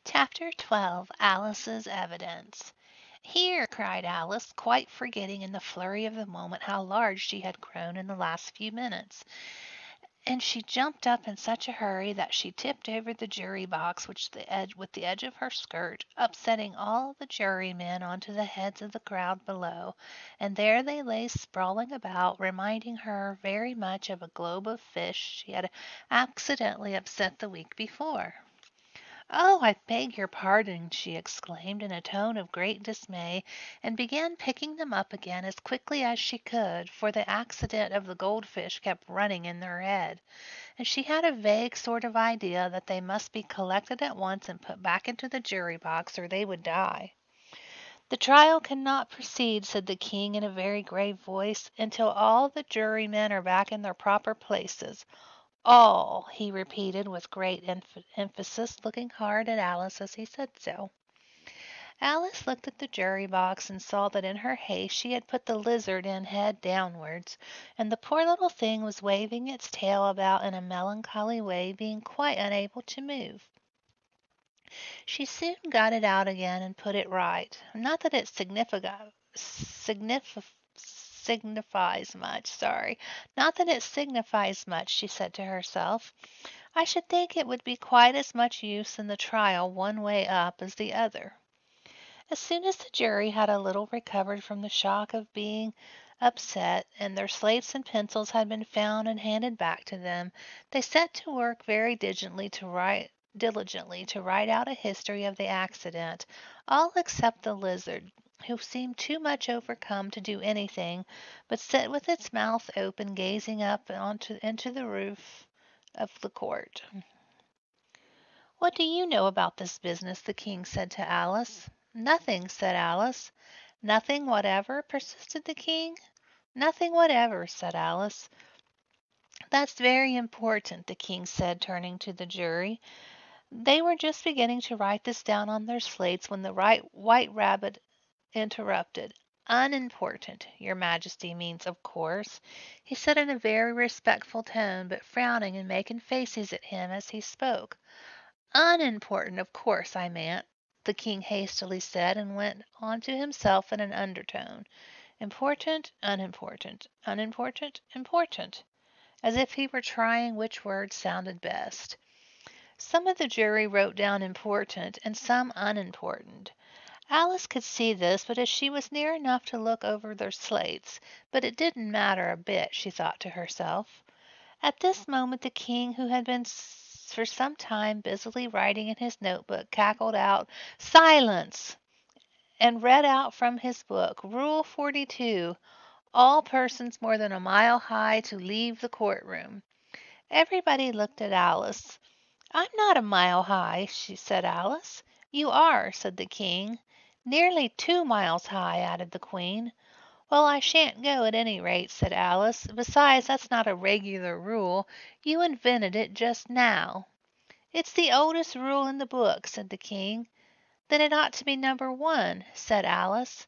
Chapter 12 Alice's Evidence. Here, cried Alice, quite forgetting in the flurry of the moment how large she had grown in the last few minutes. And she jumped up in such a hurry that she tipped over the jury box with the edge of her skirt, upsetting all the jurymen onto the heads of the crowd below, and there they lay sprawling about, reminding her very much of a globe of fish she had accidentally upset the week before. "Oh, I beg your pardon!" she exclaimed in a tone of great dismay, and began picking them up again as quickly as she could, for the accident of the goldfish kept running in her head, and she had a vague sort of idea that they must be collected at once and put back into the jury box, or they would die. "The trial cannot proceed," said the king in a very grave voice, "until all the jurymen are back in their proper places. All," he repeated with great emphasis, looking hard at Alice as he said so. Alice looked at the jury box and saw that in her haste she had put the lizard in head downwards, and the poor little thing was waving its tail about in a melancholy way, being quite unable to move. She soon got it out again and put it right. Not that it signifies much, not that it signifies much, she said to herself. I should think it would be quite as much use in the trial one way up as the other. As soon as the jury had a little recovered from the shock of being upset, and their slates and pencils had been found and handed back to them, they set to work very diligently to write out a history of the accident, all except the lizard, who seemed too much overcome to do anything but sit with its mouth open, gazing up into the roof of the court. "What do you know about this business?" the king said to Alice. "Nothing," said Alice. "Nothing whatever?" persisted the king. "Nothing whatever," said Alice. "That's very important," the king said, turning to the jury. They were just beginning to write this down on their slates when the white rabbit interrupted. "Unimportant, your majesty means, of course," he said in a very respectful tone, but frowning and making faces at him as he spoke. "Unimportant, of course, I meant," the king hastily said, and went on to himself in an undertone. "Important, unimportant, unimportant, important," as if he were trying which word sounded best. Some of the jury wrote down important and some unimportant. Alice could see this, but as she was near enough to look over their slates, but it didn't matter a bit, she thought to herself. At this moment the king, who had been for some time busily writing in his notebook, cackled out, "Silence!" and read out from his book, "Rule 42, all persons more than a mile high to leave the courtroom." Everybody looked at Alice. "I'm not a mile high," said Alice. "You are," said the king. "Nearly 2 miles high," added the queen. "Well, I shan't go at any rate," said Alice. "Besides, that's not a regular rule. You invented it just now." "It's the oldest rule in the book," said the king. "Then it ought to be number 1," said Alice.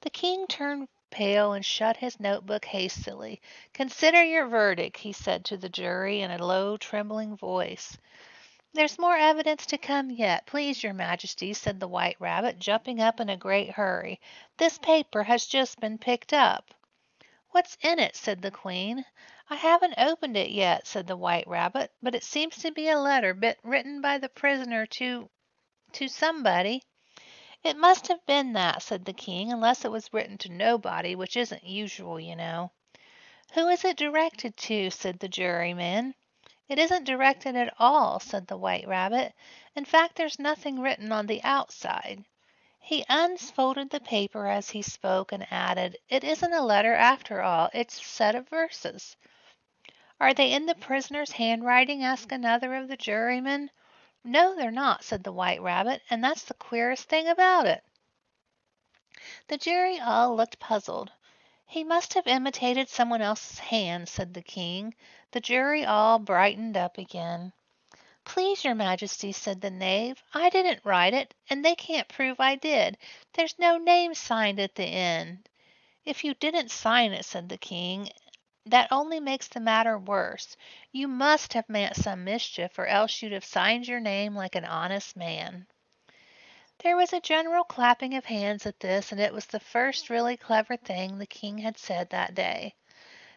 The king turned pale and shut his notebook hastily. "Consider your verdict," he said to the jury in a low, trembling voice. "There's more evidence to come yet, please your majesty," said the white rabbit, jumping up in a great hurry. "This paper has just been picked up." "What's in it?" said the queen. "I haven't opened it yet," said the white rabbit, "but it seems to be a letter written by the prisoner to somebody." "It must have been that," said the king, "unless it was written to nobody, which isn't usual, you know." "Who is it directed to?" said the jurymen. "It isn't directed at all," said the white rabbit. "In fact, there's nothing written on the outside." He unfolded the paper as he spoke and added, "It isn't a letter after all, it's a set of verses." "Are they in the prisoner's handwriting?" asked another of the jurymen. "No, they're not," said the white rabbit, "and that's the queerest thing about it." The jury all looked puzzled. "He must have imitated someone else's hand," said the king. The jury all brightened up again. "Please, your majesty," said the knave, "I didn't write it, and they can't prove I did. There's no name signed at the end." "If you didn't sign it," said the king, "that only makes the matter worse. You must have meant some mischief, or else you'd have signed your name like an honest man." There was a general clapping of hands at this, and it was the first really clever thing the king had said that day.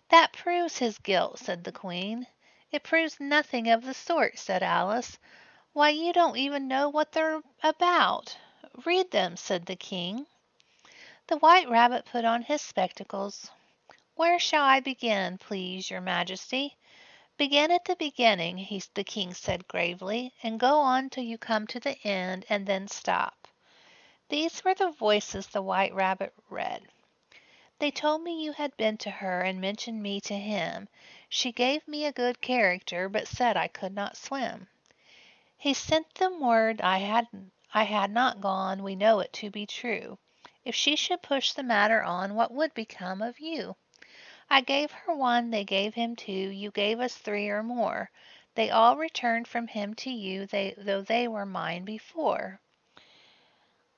"That proves his guilt," said the Queen. "It proves nothing of the sort," said Alice. "Why, you don't even know what they're about." "Read them," said the king. The White Rabbit put on his spectacles. "Where shall I begin, please, your Majesty?" "Begin at the beginning," the king said gravely, "and go on till you come to the end, and then stop." These were the voices the White Rabbit read. "They told me you had been to her and mentioned me to him. She gave me a good character, but said I could not swim. He sent them word I had not gone. We know it to be true. If she should push the matter on, what would become of you? I gave her one, they gave him two, you gave us three or more. They all returned from him to you, though they were mine before.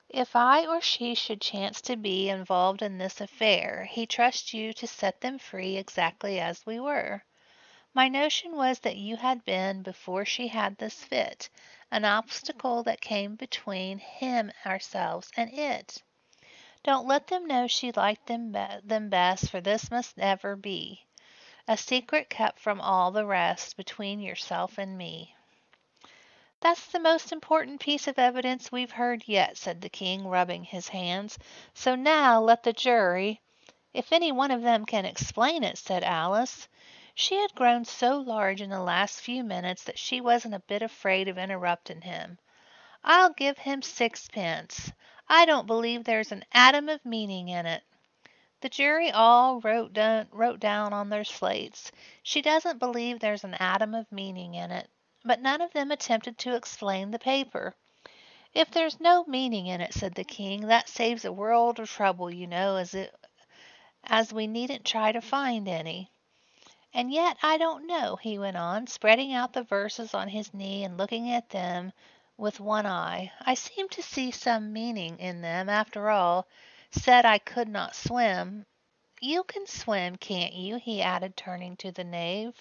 If I or she should chance to be involved in this affair, he trusts you to set them free exactly as we were. My notion was that you had been, before she had this fit, an obstacle that came between him, ourselves, and it. Don't let them know she liked them best, for this must never be. A secret kept from all the rest, between yourself and me." "That's the most important piece of evidence we've heard yet," said the king, rubbing his hands. "So now let the jury—" "If any one of them can explain it," said Alice. She had grown so large in the last few minutes that she wasn't a bit afraid of interrupting him. "I'll give him sixpence. I don't believe there's an atom of meaning in it." The jury all wrote down on their slates, "She doesn't believe there's an atom of meaning in it." But none of them attempted to explain the paper. "If there's no meaning in it," said the king, "that saves a world of trouble, you know, as we needn't try to find any. And yet I don't know," he went on, spreading out the verses on his knee and looking at them with one eye. "I seem to see some meaning in them, after all. Said I could not swim. You can swim, can't you?" he added, turning to the knave.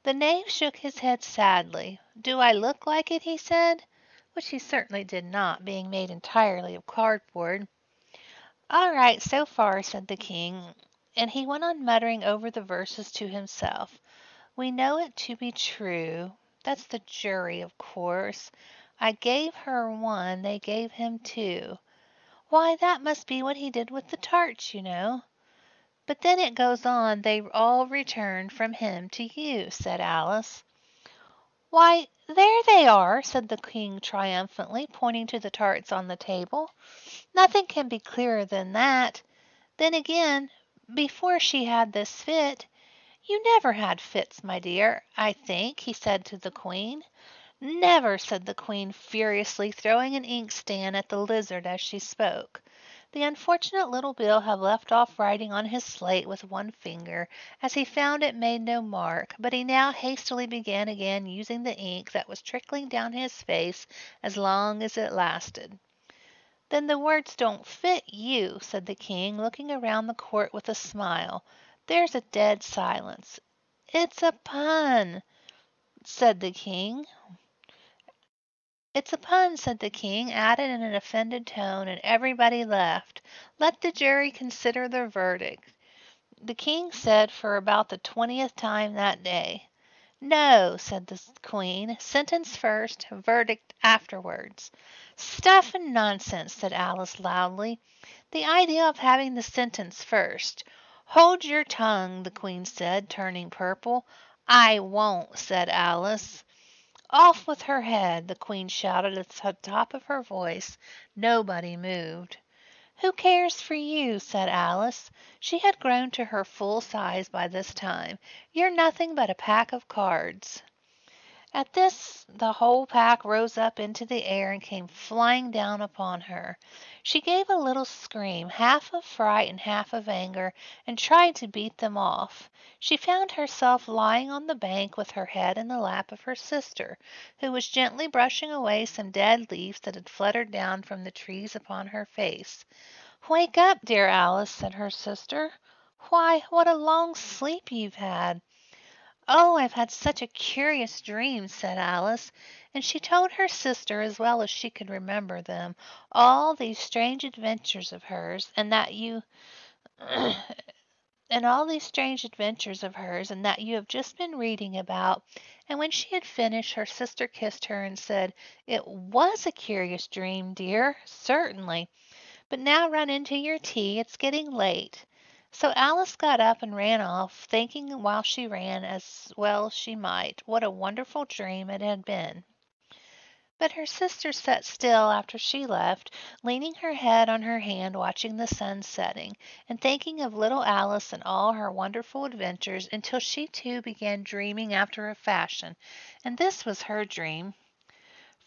The knave shook his head sadly. "Do I look like it?" he said, which he certainly did not, being made entirely of cardboard. "All right, so far," said the king, and he went on muttering over the verses to himself. "We know it to be true." That's the jury, of course. "I gave her one, they gave him two." Why, that must be what he did with the tarts, you know. "But then it goes on, they all returned from him to you," said Alice. "Why, there they are," said the king triumphantly, pointing to the tarts on the table. "Nothing can be clearer than that. Then again, before she had this fit— You never had fits, my dear, I think," he said to the Queen. "Never," said the Queen furiously, throwing an inkstand at the lizard as she spoke. The unfortunate little Bill had left off writing on his slate with one finger, as he found it made no mark, but he now hastily began again, using the ink that was trickling down his face as long as it lasted. "Then the words don't fit you," said the king, looking around the court with a smile. There's a dead silence. "It's a pun," said the king. "It's a pun," said the king, added in an offended tone, and everybody laughed. "Let the jury consider their verdict," the king said for about the 20th time that day. "No," said the Queen. "Sentence first, verdict afterwards." "Stuff and nonsense," said Alice loudly. "The idea of having the sentence first." "Hold your tongue," the Queen said, turning purple. "I won't," said Alice. "Off with her head," the Queen shouted at the top of her voice. Nobody moved. "Who cares for you?" said Alice. She had grown to her full size by this time. "You're nothing but a pack of cards." At this the whole pack rose up into the air and came flying down upon her. She gave a little scream, half of fright and half of anger, and tried to beat them off. She found herself lying on the bank with her head in the lap of her sister, who was gently brushing away some dead leaves that had fluttered down from the trees upon her face. "Wake up, dear Alice," said her sister. "Why, what a long sleep you've had." Oh, I've had such a curious dream, said Alice, and she told her sister as well as she could remember them, all these strange adventures of hers, and all these strange adventures of hers, and that you have just been reading about. And when she had finished, her sister kissed her and said, "It was a curious dream, dear, certainly. But now run into your tea, it's getting late." So Alice got up and ran off, thinking while she ran, as well she might, what a wonderful dream it had been. But her sister sat still after she left, leaning her head on her hand, watching the sun setting, and thinking of little Alice and all her wonderful adventures, until she too began dreaming after a fashion. And this was her dream.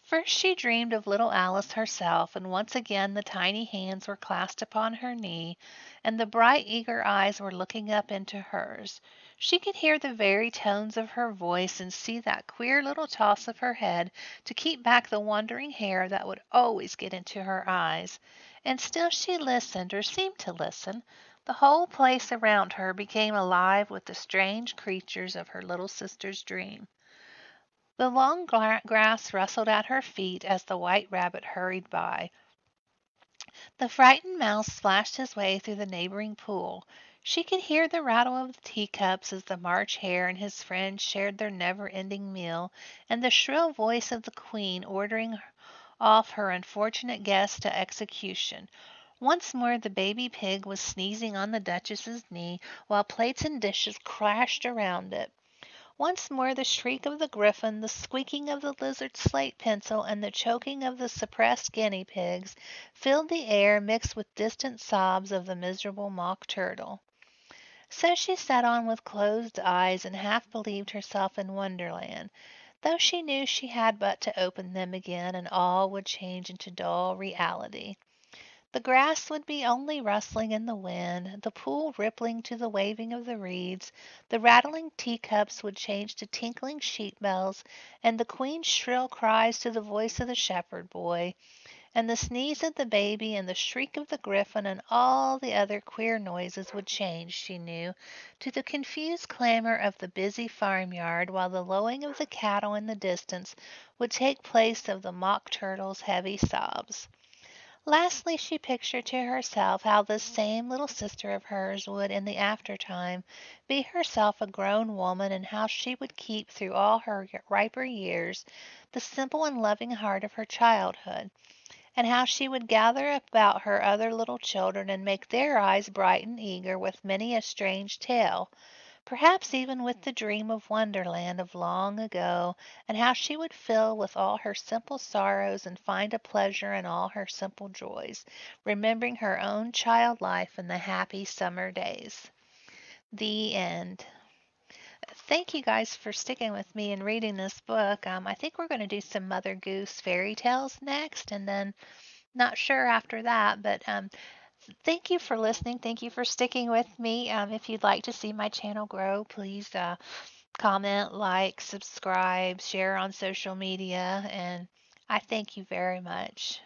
First she dreamed of little Alice herself, and once again the tiny hands were clasped upon her knee, and the bright, eager eyes were looking up into hers. She could hear the very tones of her voice, and see that queer little toss of her head to keep back the wandering hair that would always get into her eyes. And still she listened, or seemed to listen. The whole place around her became alive with the strange creatures of her little sister's dream. The long grass rustled at her feet as the white rabbit hurried by. The frightened mouse splashed his way through the neighboring pool. She could hear the rattle of the teacups as the March Hare and his friends shared their never-ending meal, and the shrill voice of the Queen ordering off her unfortunate guests to execution. Once more the baby pig was sneezing on the Duchess's knee, while plates and dishes crashed around it. Once more the shriek of the griffin, the squeaking of the lizard's slate pencil, and the choking of the suppressed guinea pigs filled the air, mixed with distant sobs of the miserable mock turtle. So she sat on with closed eyes, and half believed herself in Wonderland, though she knew she had but to open them again, and all would change into dull reality. The grass would be only rustling in the wind, the pool rippling to the waving of the reeds, the rattling teacups would change to tinkling sheep bells, and the Queen's shrill cries to the voice of the shepherd boy, and the sneeze of the baby and the shriek of the griffin and all the other queer noises would change, she knew, to the confused clamor of the busy farmyard, while the lowing of the cattle in the distance would take place of the mock turtle's heavy sobs. Lastly, she pictured to herself how this same little sister of hers would, in the aftertime, be herself a grown woman, and how she would keep through all her riper years the simple and loving heart of her childhood, and how she would gather about her other little children and make their eyes bright and eager with many a strange tale, perhaps even with the dream of Wonderland of long ago, and how she would fill with all her simple sorrows and find a pleasure in all her simple joys, remembering her own child life in the happy summer days. The end. Thank you guys for sticking with me and reading this book. I think we're going to do some Mother Goose fairy tales next, and then not sure after that, but thank you for listening. Thank you for sticking with me. If you'd like to see my channel grow, please comment, like, subscribe, share on social media, and I thank you very much.